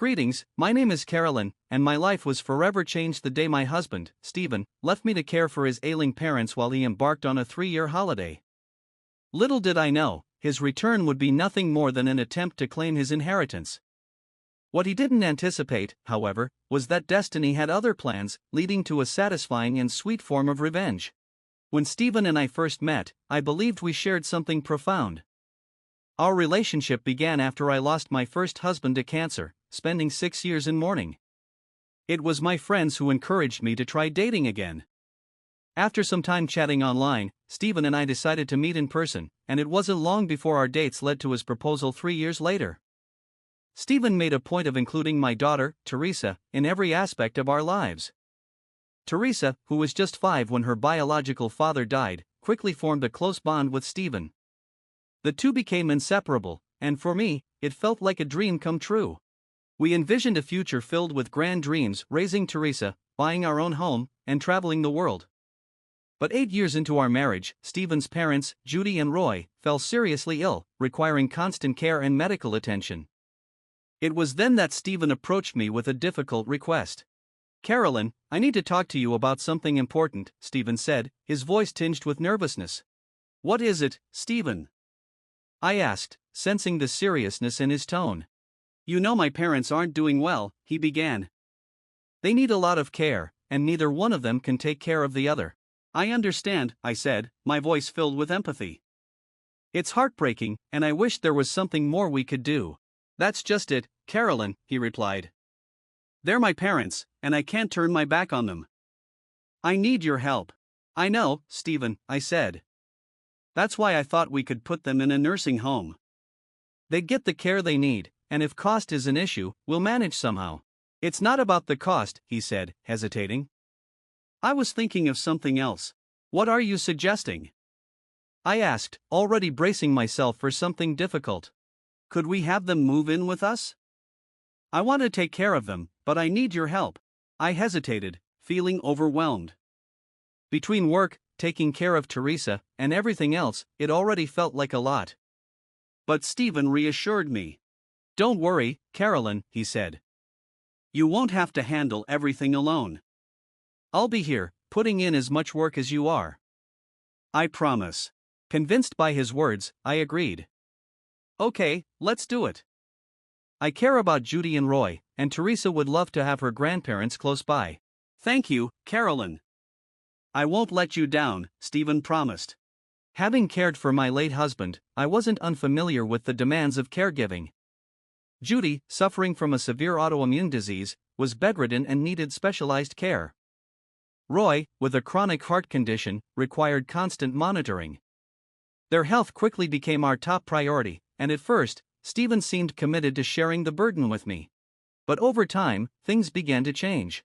Greetings, my name is Carolyn, and my life was forever changed the day my husband, Stephen, left me to care for his ailing parents while he embarked on a 3-year holiday. Little did I know, his return would be nothing more than an attempt to claim his inheritance. What he didn't anticipate, however, was that destiny had other plans, leading to a satisfying and sweet form of revenge. When Stephen and I first met, I believed we shared something profound. Our relationship began after I lost my first husband to cancer, spending 6 years in mourning. It was my friends who encouraged me to try dating again. After some time chatting online, Stephen and I decided to meet in person, and it wasn't long before our dates led to his proposal 3 years later. Stephen made a point of including my daughter, Teresa, in every aspect of our lives. Teresa, who was just 5 when her biological father died, quickly formed a close bond with Stephen. The two became inseparable, and for me, it felt like a dream come true. We envisioned a future filled with grand dreams, raising Teresa, buying our own home, and traveling the world. But 8 years into our marriage, Stephen's parents, Judy and Roy, fell seriously ill, requiring constant care and medical attention. It was then that Stephen approached me with a difficult request. "Carolyn, I need to talk to you about something important," Stephen said, his voice tinged with nervousness. "What is it, Stephen?" I asked, sensing the seriousness in his tone. "You know my parents aren't doing well," he began. "They need a lot of care, and neither one of them can take care of the other." "I understand," I said, my voice filled with empathy. "It's heartbreaking, and I wish there was something more we could do." "That's just it, Carolyn," he replied. "They're my parents, and I can't turn my back on them. I need your help." "I know, Stephen," I said. "That's why I thought we could put them in a nursing home. They'd get the care they need, and if cost is an issue, we'll manage somehow." "It's not about the cost," he said, hesitating. "I was thinking of something else." "What are you suggesting?" I asked, already bracing myself for something difficult. "Could we have them move in with us? I want to take care of them, but I need your help." I hesitated, feeling overwhelmed. Between work, taking care of Teresa, and everything else, it already felt like a lot. But Stephen reassured me. "Don't worry, Carolyn," he said. "You won't have to handle everything alone. I'll be here, putting in as much work as you are. I promise." Convinced by his words, I agreed. "Okay, let's do it. I care about Judy and Roy, and Teresa would love to have her grandparents close by." "Thank you, Carolyn. I won't let you down," Stephen promised. Having cared for my late husband, I wasn't unfamiliar with the demands of caregiving. Judy, suffering from a severe autoimmune disease, was bedridden and needed specialized care. Roy, with a chronic heart condition, required constant monitoring. Their health quickly became our top priority, and at first, Stephen seemed committed to sharing the burden with me. But over time, things began to change.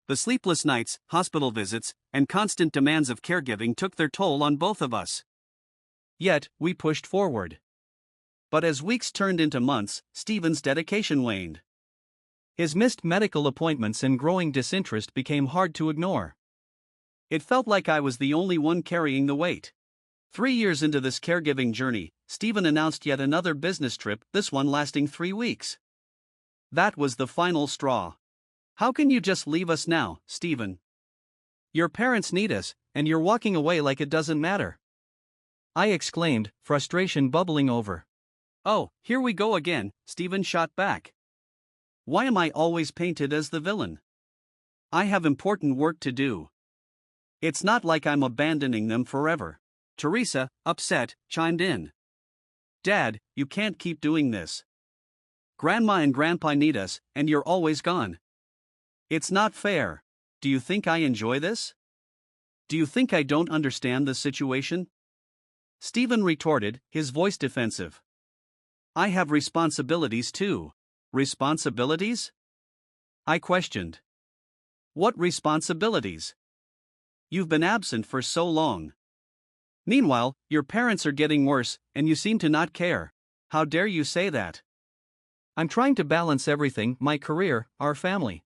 The sleepless nights, hospital visits, and constant demands of caregiving took their toll on both of us. Yet, we pushed forward. But as weeks turned into months, Stephen's dedication waned. His missed medical appointments and growing disinterest became hard to ignore. It felt like I was the only one carrying the weight. 3 years into this caregiving journey, Stephen announced yet another business trip, this one lasting 3 weeks. That was the final straw. "How can you just leave us now, Stephen? Your parents need us, and you're walking away like it doesn't matter," I exclaimed, frustration bubbling over. "Oh, here we go again," Stephen shot back. "Why am I always painted as the villain? I have important work to do. It's not like I'm abandoning them forever." Teresa, upset, chimed in. "Dad, you can't keep doing this. Grandma and Grandpa need us, and you're always gone. It's not fair. Do you think I enjoy this? Do you think I don't understand the situation?" Stephen retorted, his voice defensive. "I have responsibilities too." "Responsibilities?" I questioned. "What responsibilities? You've been absent for so long. Meanwhile, your parents are getting worse, and you seem to not care. How dare you say that?" "I'm trying to balance everything, my career, our family."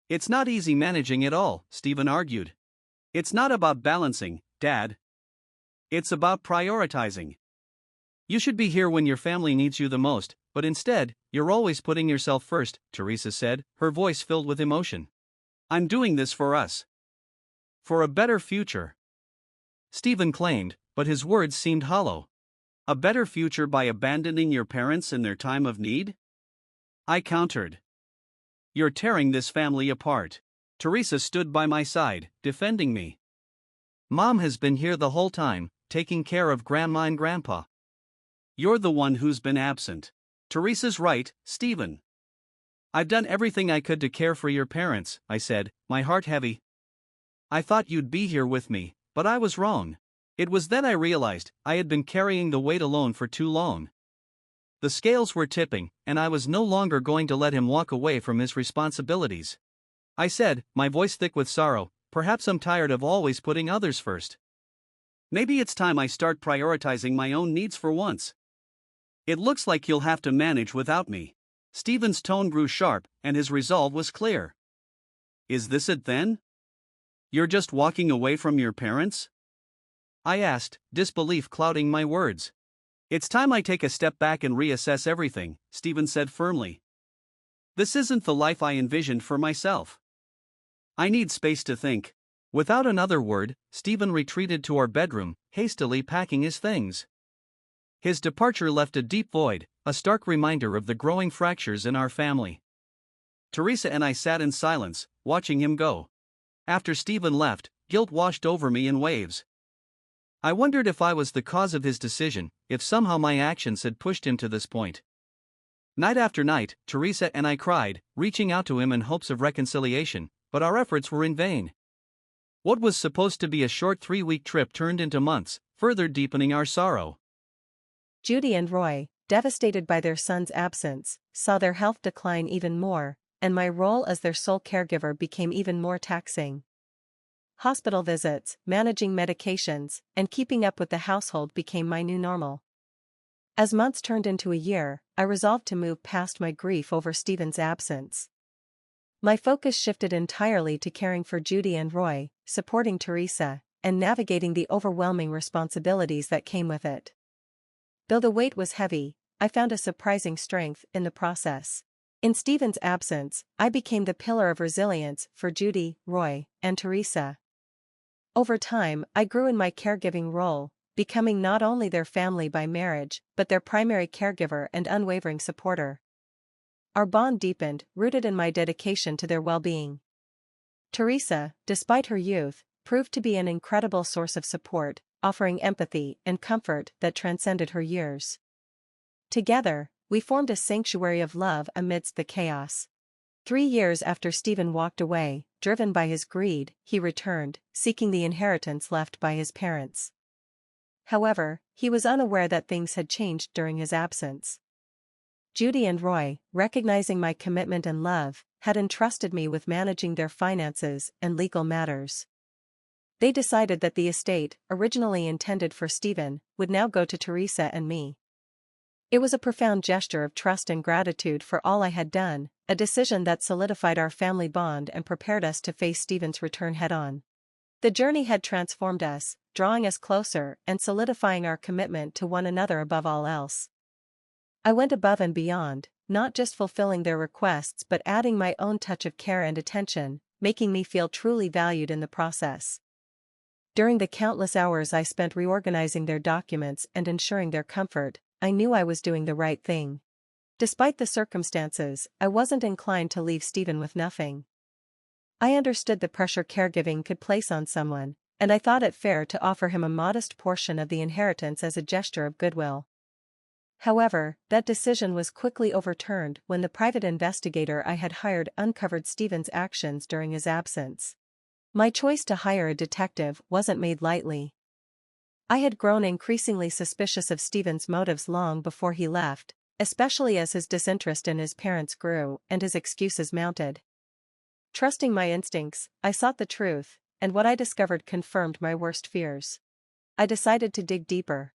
"It's not easy managing it all," Stephen argued. "It's not about balancing, Dad. It's about prioritizing. You should be here when your family needs you the most, but instead, you're You're always putting yourself first, Teresa said, her voice filled with emotion. I'm doing this for us. For a better future. Stephen claimed, but his words seemed hollow. A better future by abandoning your parents in their time of need? I countered. You're tearing this family apart. Teresa stood by my side, defending me. Mom has been here the whole time, taking care of Grandma and Grandpa. You're the one who's been absent. Teresa's right, Stephen. I've done everything I could to care for your parents, I said, my heart heavy. I thought you'd be here with me, but I was wrong. It was then I realized I had been carrying the weight alone for too long. The scales were tipping, and I was no longer going to let him walk away from his responsibilities. I said, my voice thick with sorrow, perhaps I'm tired of always putting others first. Maybe it's time I start prioritizing my own needs for once. It looks like you'll have to manage without me. Stephen's tone grew sharp, and his resolve was clear. Is this it then? You're just walking away from your parents? I asked, disbelief clouding my words. It's time I take a step back and reassess everything, Stephen said firmly. This isn't the life I envisioned for myself. I need space to think. Without another word, Stephen retreated to our bedroom, hastily packing his things. His departure left a deep void, a stark reminder of the growing fractures in our family. Teresa and I sat in silence, watching him go. After Stephen left, guilt washed over me in waves. I wondered if I was the cause of his decision, if somehow my actions had pushed him to this point. Night after night, Teresa and I cried, reaching out to him in hopes of reconciliation, but our efforts were in vain. What was supposed to be a short 3-week trip turned into months, further deepening our sorrow. Judy and Roy, devastated by their son's absence, saw their health decline even more, and my role as their sole caregiver became even more taxing. Hospital visits, managing medications, and keeping up with the household became my new normal. As months turned into a year, I resolved to move past my grief over Stephen's absence. My focus shifted entirely to caring for Judy and Roy, supporting Teresa, and navigating the overwhelming responsibilities that came with it. Though the weight was heavy, I found a surprising strength in the process. In Stephen's absence, I became the pillar of resilience for Judy, Roy, and Teresa. Over time, I grew in my caregiving role, becoming not only their family by marriage, but their primary caregiver and unwavering supporter. Our bond deepened, rooted in my dedication to their well-being. Teresa, despite her youth, proved to be an incredible source of support, offering empathy and comfort that transcended her years. Together, we formed a sanctuary of love amidst the chaos. 3 years after Stephen walked away, driven by his greed, he returned, seeking the inheritance left by his parents. However, he was unaware that things had changed during his absence. Judy and Roy, recognizing my commitment and love, had entrusted me with managing their finances and legal matters. They decided that the estate, originally intended for Stephen, would now go to Teresa and me. It was a profound gesture of trust and gratitude for all I had done, a decision that solidified our family bond and prepared us to face Stephen's return head-on. The journey had transformed us, drawing us closer and solidifying our commitment to one another above all else. I went above and beyond, not just fulfilling their requests but adding my own touch of care and attention, making me feel truly valued in the process. During the countless hours I spent reorganizing their documents and ensuring their comfort, I knew I was doing the right thing. Despite the circumstances, I wasn't inclined to leave Stephen with nothing. I understood the pressure caregiving could place on someone, and I thought it fair to offer him a modest portion of the inheritance as a gesture of goodwill. However, that decision was quickly overturned when the private investigator I had hired uncovered Stephen's actions during his absence. My choice to hire a detective wasn't made lightly. I had grown increasingly suspicious of Stephen's motives long before he left, especially as his disinterest in his parents grew and his excuses mounted. Trusting my instincts, I sought the truth, and what I discovered confirmed my worst fears. I decided to dig deeper.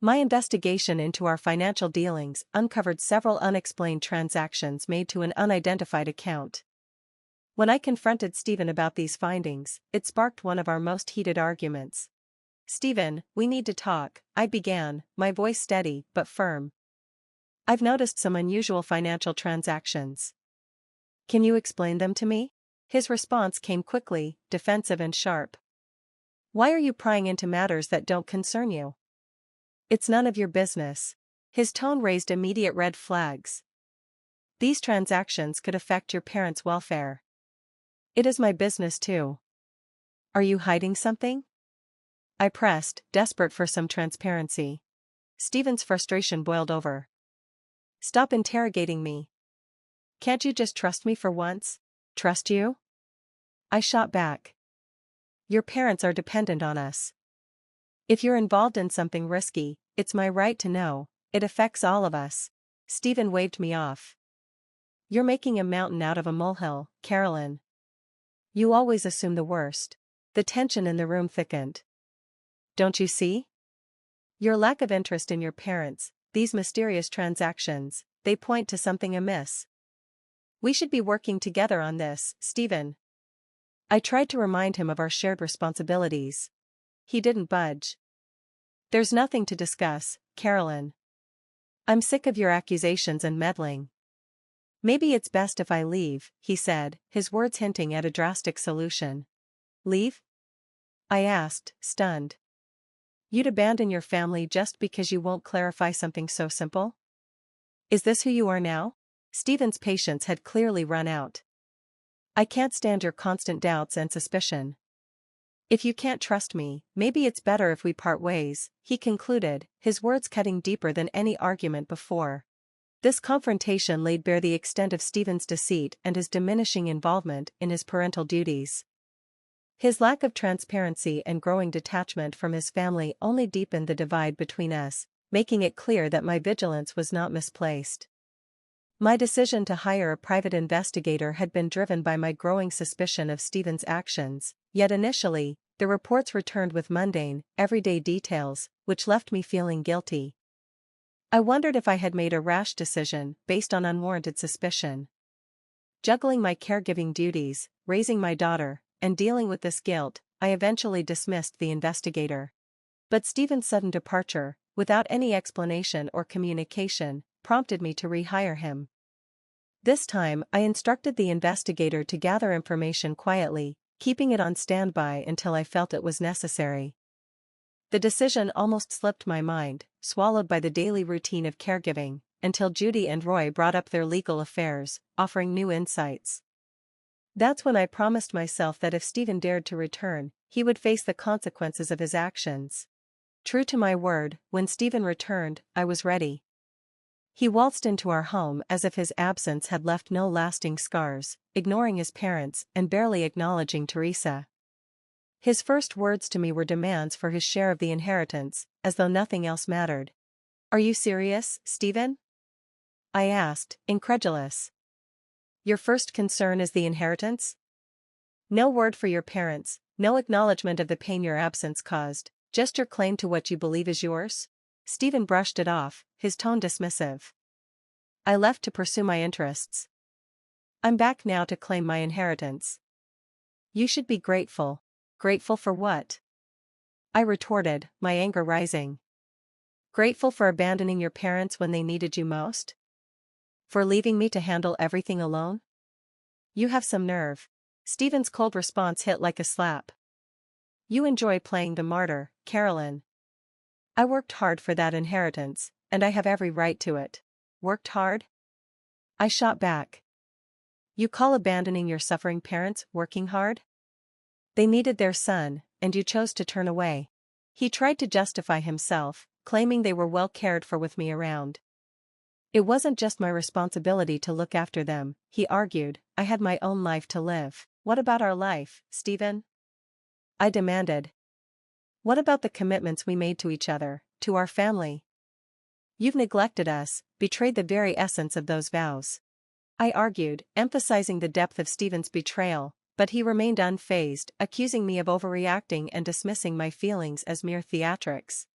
My investigation into our financial dealings uncovered several unexplained transactions made to an unidentified account. When I confronted Stephen about these findings, it sparked one of our most heated arguments. "Stephen, we need to talk," I began, my voice steady but firm. I've noticed some unusual financial transactions. Can you explain them to me? His response came quickly, defensive and sharp. Why are you prying into matters that don't concern you? It's none of your business. His tone raised immediate red flags. These transactions could affect your parents' welfare. It is my business too. Are you hiding something? I pressed, desperate for some transparency. Stephen's frustration boiled over. Stop interrogating me. Can't you just trust me for once? Trust you? I shot back. Your parents are dependent on us. If you're involved in something risky, it's my right to know. It affects all of us. Stephen waved me off. You're making a mountain out of a molehill, Carolyn. You always assume the worst. The tension in the room thickened. Don't you see? Your lack of interest in your parents, these mysterious transactions, they point to something amiss. We should be working together on this, Stephen. I tried to remind him of our shared responsibilities. He didn't budge. There's nothing to discuss, Carolyn. I'm sick of your accusations and meddling. Maybe it's best if I leave, he said, his words hinting at a drastic solution. Leave? I asked, stunned. You'd abandon your family just because you won't clarify something so simple? Is this who you are now? Stephen's patience had clearly run out. I can't stand your constant doubts and suspicion. If you can't trust me, maybe it's better if we part ways, he concluded, his words cutting deeper than any argument before. This confrontation laid bare the extent of Stephen's deceit and his diminishing involvement in his parental duties. His lack of transparency and growing detachment from his family only deepened the divide between us, making it clear that my vigilance was not misplaced. My decision to hire a private investigator had been driven by my growing suspicion of Stephen's actions, yet initially, the reports returned with mundane, everyday details, which left me feeling guilty. I wondered if I had made a rash decision based on unwarranted suspicion. Juggling my caregiving duties, raising my daughter, and dealing with this guilt, I eventually dismissed the investigator. But Stephen's sudden departure, without any explanation or communication, prompted me to rehire him. This time, I instructed the investigator to gather information quietly, keeping it on standby until I felt it was necessary. The decision almost slipped my mind, swallowed by the daily routine of caregiving, until Judy and Roy brought up their legal affairs, offering new insights. That's when I promised myself that if Stephen dared to return, he would face the consequences of his actions. True to my word, when Stephen returned, I was ready. He waltzed into our home as if his absence had left no lasting scars, ignoring his parents and barely acknowledging Teresa. His first words to me were demands for his share of the inheritance, as though nothing else mattered. Are you serious, Stephen? I asked, incredulous. Your first concern is the inheritance? No word for your parents, no acknowledgement of the pain your absence caused, just your claim to what you believe is yours? Stephen brushed it off, his tone dismissive. I left to pursue my interests. I'm back now to claim my inheritance. You should be grateful. Grateful for what? I retorted, my anger rising. Grateful for abandoning your parents when they needed you most? For leaving me to handle everything alone? You have some nerve. Stephen's cold response hit like a slap. You enjoy playing the martyr, Carolyn. I worked hard for that inheritance, and I have every right to it. Worked hard? I shot back. You call abandoning your suffering parents working hard? They needed their son, and you chose to turn away. He tried to justify himself, claiming they were well cared for with me around. It wasn't just my responsibility to look after them, he argued, I had my own life to live. What about our life, Stephen? I demanded. What about the commitments we made to each other, to our family? You've neglected us, betrayed the very essence of those vows. I argued, emphasizing the depth of Stephen's betrayal, but he remained unfazed, accusing me of overreacting and dismissing my feelings as mere theatrics.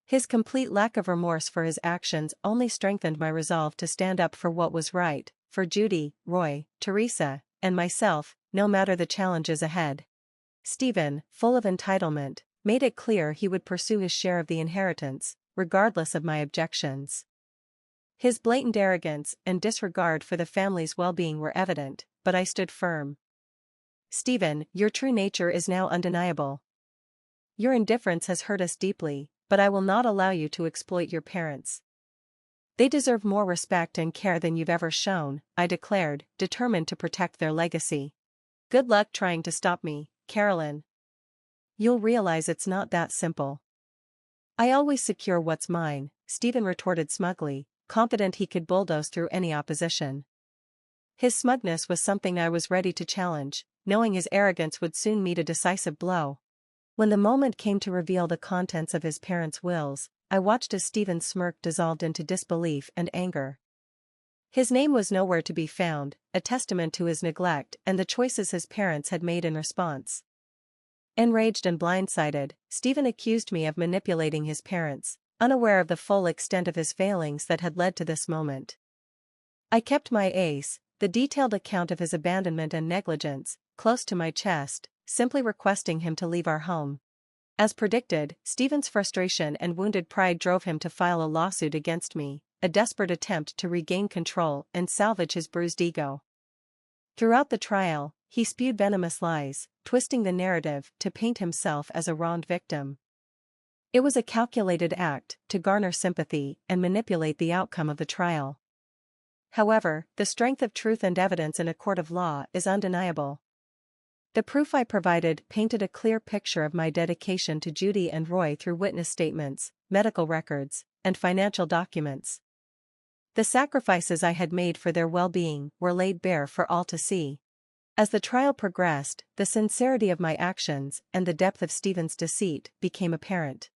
His complete lack of remorse for his actions only strengthened my resolve to stand up for what was right, for Judy, Roy, Teresa, and myself, no matter the challenges ahead. Stephen, full of entitlement, made it clear he would pursue his share of the inheritance, regardless of my objections. His blatant arrogance and disregard for the family's well-being were evident, but I stood firm. Stephen, your true nature is now undeniable. Your indifference has hurt us deeply, but I will not allow you to exploit your parents. They deserve more respect and care than you've ever shown, I declared, determined to protect their legacy. Good luck trying to stop me, Carolyn. You'll realize it's not that simple. I always secure what's mine, Stephen retorted smugly, confident he could bulldoze through any opposition. His smugness was something I was ready to challenge, knowing his arrogance would soon meet a decisive blow. When the moment came to reveal the contents of his parents' wills, I watched as Stephen's smirk dissolved into disbelief and anger. His name was nowhere to be found, a testament to his neglect and the choices his parents had made in response. Enraged and blindsided, Stephen accused me of manipulating his parents, unaware of the full extent of his failings that had led to this moment. I kept my ace, the detailed account of his abandonment and negligence, close to my chest, simply requesting him to leave our home. As predicted, Stephen's frustration and wounded pride drove him to file a lawsuit against me, a desperate attempt to regain control and salvage his bruised ego. Throughout the trial, he spewed venomous lies, twisting the narrative to paint himself as a wronged victim. It was a calculated act to garner sympathy and manipulate the outcome of the trial. However, the strength of truth and evidence in a court of law is undeniable. The proof I provided painted a clear picture of my dedication to Judy and Roy through witness statements, medical records, and financial documents. The sacrifices I had made for their well-being were laid bare for all to see. As the trial progressed, the sincerity of my actions and the depth of Stephen's deceit became apparent.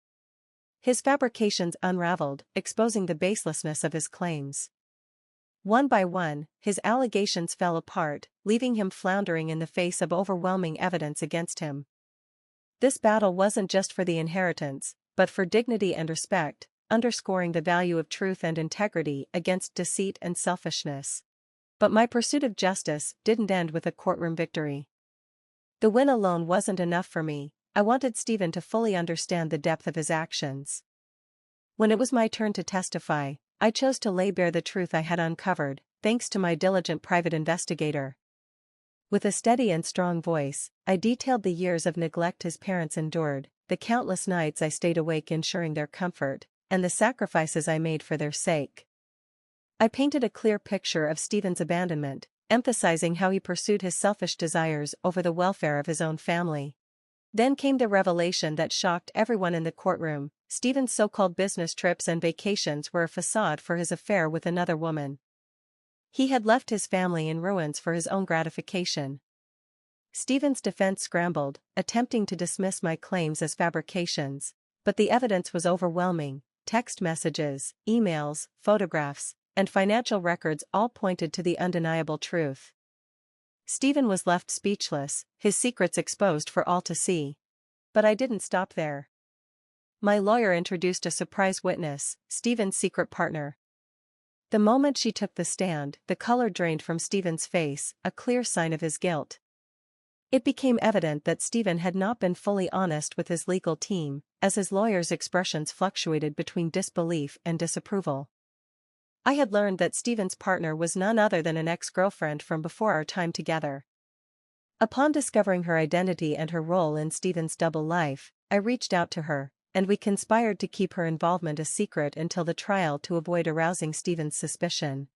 His fabrications unraveled, exposing the baselessness of his claims. One by one, his allegations fell apart, leaving him floundering in the face of overwhelming evidence against him. This battle wasn't just for the inheritance, but for dignity and respect, underscoring the value of truth and integrity against deceit and selfishness. But my pursuit of justice didn't end with a courtroom victory. The win alone wasn't enough for me. I wanted Stephen to fully understand the depth of his actions. When it was my turn to testify, I chose to lay bare the truth I had uncovered, thanks to my diligent private investigator. With a steady and strong voice, I detailed the years of neglect his parents endured, the countless nights I stayed awake ensuring their comfort, and the sacrifices I made for their sake. I painted a clear picture of Stephen's abandonment, emphasizing how he pursued his selfish desires over the welfare of his own family. Then came the revelation that shocked everyone in the courtroom: Stephen's so-called business trips and vacations were a facade for his affair with another woman. He had left his family in ruins for his own gratification. Stephen's defense scrambled, attempting to dismiss my claims as fabrications, but the evidence was overwhelming. Text messages, emails, photographs, and financial records all pointed to the undeniable truth. Stephen was left speechless, his secrets exposed for all to see. But I didn't stop there. My lawyer introduced a surprise witness, Stephen's secret partner. The moment she took the stand, the color drained from Stephen's face, a clear sign of his guilt. It became evident that Stephen had not been fully honest with his legal team, as his lawyer's expressions fluctuated between disbelief and disapproval. I had learned that Stephen's partner was none other than an ex-girlfriend from before our time together. Upon discovering her identity and her role in Stephen's double life, I reached out to her, and we conspired to keep her involvement a secret until the trial to avoid arousing Stephen's suspicion.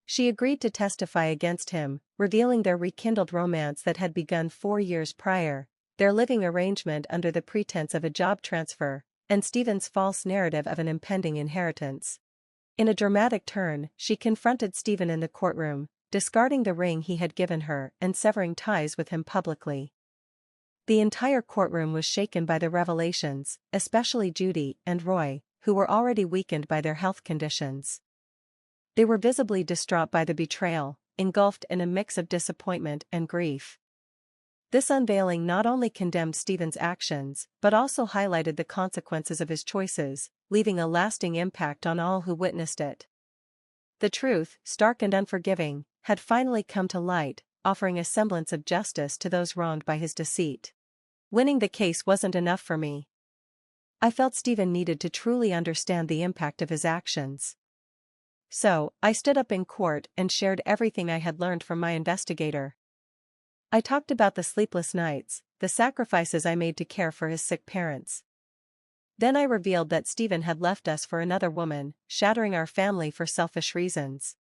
She agreed to testify against him, revealing their rekindled romance that had begun 4 years prior, their living arrangement under the pretense of a job transfer, and Stephen's false narrative of an impending inheritance. In a dramatic turn, she confronted Stephen in the courtroom, discarding the ring he had given her and severing ties with him publicly. The entire courtroom was shaken by the revelations, especially Judy and Roy, who were already weakened by their health conditions. They were visibly distraught by the betrayal, engulfed in a mix of disappointment and grief. This unveiling not only condemned Stephen's actions, but also highlighted the consequences of his choices, leaving a lasting impact on all who witnessed it. The truth, stark and unforgiving, had finally come to light, offering a semblance of justice to those wronged by his deceit. Winning the case wasn't enough for me. I felt Stephen needed to truly understand the impact of his actions. So, I stood up in court and shared everything I had learned from my investigator. I talked about the sleepless nights, the sacrifices I made to care for his sick parents. Then I revealed that Stephen had left us for another woman, shattering our family for selfish reasons.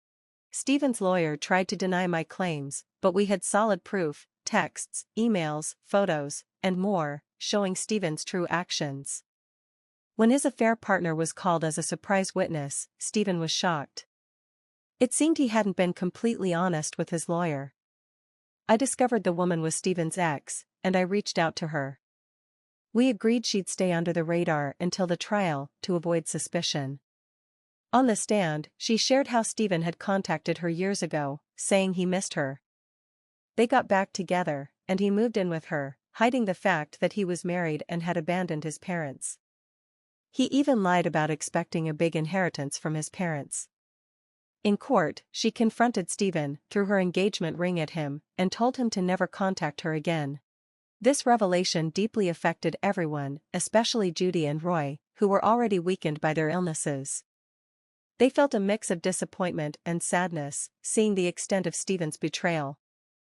Stephen's lawyer tried to deny my claims, but we had solid proof, texts, emails, photos, and more, showing Stephen's true actions. When his affair partner was called as a surprise witness, Stephen was shocked. It seemed he hadn't been completely honest with his lawyer. I discovered the woman was Stephen's ex, and I reached out to her. We agreed she'd stay under the radar until the trial, to avoid suspicion. On the stand, she shared how Stephen had contacted her years ago, saying he missed her. They got back together, and he moved in with her, hiding the fact that he was married and had abandoned his parents. He even lied about expecting a big inheritance from his parents. In court, she confronted Stephen, threw her engagement ring at him, and told him to never contact her again. This revelation deeply affected everyone, especially Judy and Roy, who were already weakened by their illnesses. They felt a mix of disappointment and sadness, seeing the extent of Stephen's betrayal.